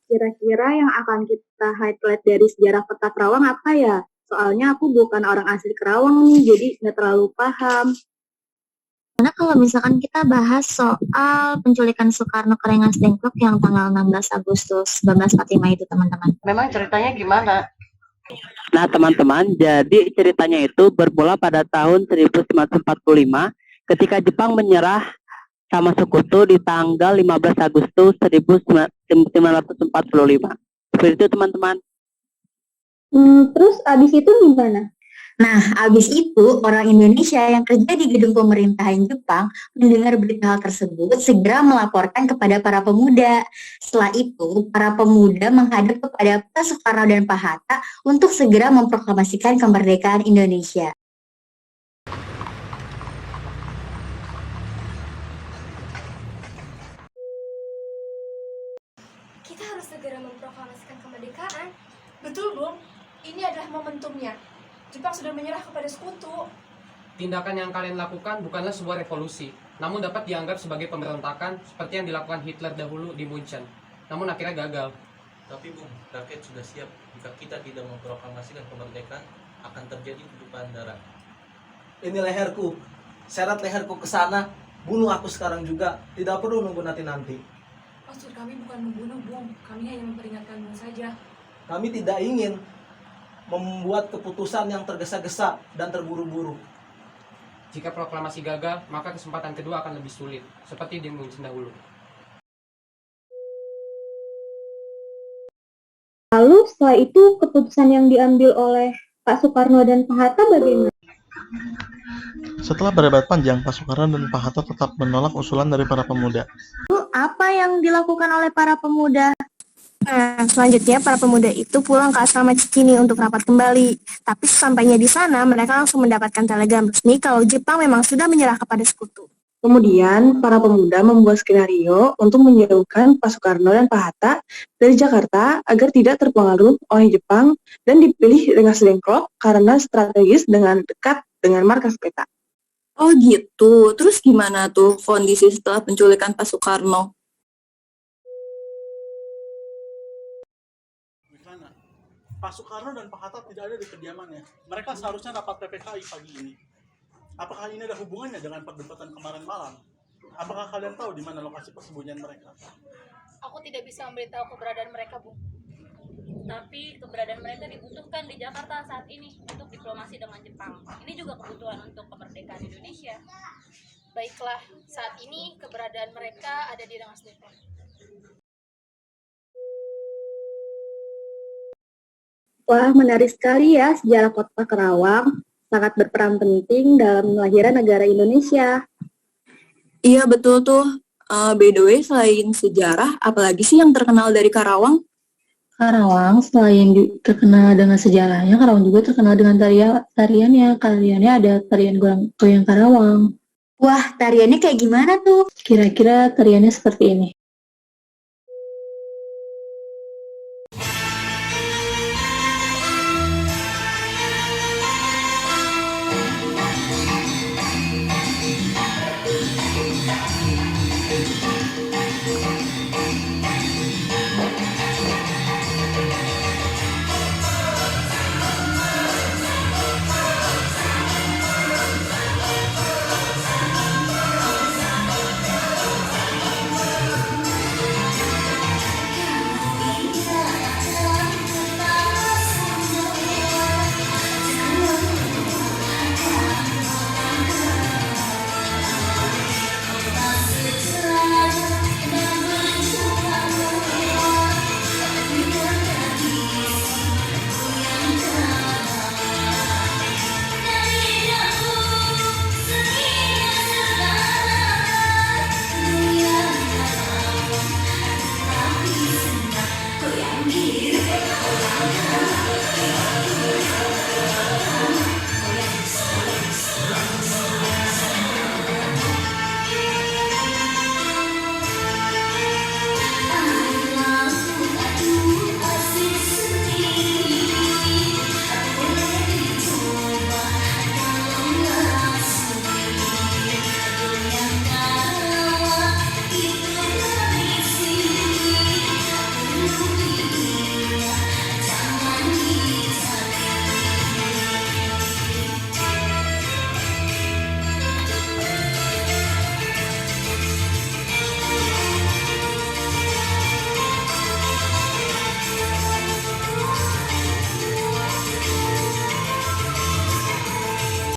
Kira-kira yang akan kita highlight dari sejarah Kota Kerawang apa ya? Soalnya aku bukan orang asli Kerawang nih, jadi nggak terlalu paham. Karena kalau misalkan kita bahas soal penculikan Soekarno ke Rengas Dengklok yang tanggal 16 Agustus 1945 itu teman-teman. Memang ceritanya gimana? Nah teman-teman, jadi ceritanya itu bermula pada tahun 1945 ketika Jepang menyerah sama sekutu di tanggal 15 Agustus 1945. Seperti itu teman-teman. Terus abis itu gimana? Nah, abis itu orang Indonesia yang kerja di gedung pemerintahan Jepang mendengar berita hal tersebut segera melaporkan kepada para pemuda. Setelah itu, para pemuda menghadap kepada Pak Soekarno dan Pak Hatta untuk segera memproklamasikan kemerdekaan Indonesia. Kita harus segera memproklamasikan kemerdekaan. Betul, Bung. Ini adalah momentumnya. Jepang sudah menyerah kepada sekutu. Tindakan yang kalian lakukan bukanlah sebuah revolusi, namun dapat dianggap sebagai pemberontakan seperti yang dilakukan Hitler dahulu di Munchen. Namun akhirnya gagal. Tapi Bung, rakyat sudah siap. Jika kita tidak memproklamasikan kemerdekaan, akan terjadi tumpahan darah. Ini leherku, seret leherku ke sana, bunuh aku sekarang juga. Tidak perlu nunggu nanti. Maksud kami bukan membunuh, Bung. Kami hanya memperingatkan Bung saja. Kami tidak ingin membuat keputusan yang tergesa-gesa dan terburu-buru. Jika proklamasi gagal, maka kesempatan kedua akan lebih sulit, seperti di Munchen dahulu. Lalu setelah itu keputusan yang diambil oleh Pak Soekarno dan Pak Hatta bagaimana? Setelah berdebat panjang, Pak Soekarno dan Pak Hatta tetap menolak usulan dari para pemuda. Apa yang dilakukan oleh para pemuda? Selanjutnya para pemuda itu pulang ke asrama Cikini untuk rapat kembali. Tapi sesampainya di sana, mereka langsung mendapatkan telegram resmi kalau Jepang memang sudah menyerah kepada sekutu. Kemudian, para pemuda membuat skenario untuk menjauhkan Pak Soekarno dan Pak Hatta dari Jakarta agar tidak terpengaruh oleh Jepang dan dipilih Rengas Dengklok karena strategis dengan dekat dengan markas peta. Oh gitu, terus gimana tuh kondisi setelah penculikan Pak Soekarno? Pak Soekarno dan Pak Hatta tidak ada di kediamannya. Mereka seharusnya rapat PPKI pagi ini. Apakah ini ada hubungannya dengan perdebatan kemarin malam? Apakah kalian tahu di mana lokasi persembunyian mereka? Aku tidak bisa memberitahu keberadaan mereka, Bu. Tapi keberadaan mereka dibutuhkan di Jakarta saat ini untuk diplomasi dengan Jepang. Ini juga kebutuhan untuk kemerdekaan Indonesia. Baiklah, saat ini keberadaan mereka ada di Rengas Dengklok. Wah, menarik sekali ya sejarah Kota Kerawang. Sangat berperan penting dalam melahirkan negara Indonesia. Iya betul tuh. By the way, selain sejarah, apalagi sih yang terkenal dari Karawang? Karawang selain terkenal dengan sejarahnya, Karawang juga terkenal dengan tariannya. Tariannya ada tarian goyang Karawang. Wah, tariannya kayak gimana tuh? Kira-kira tariannya seperti ini.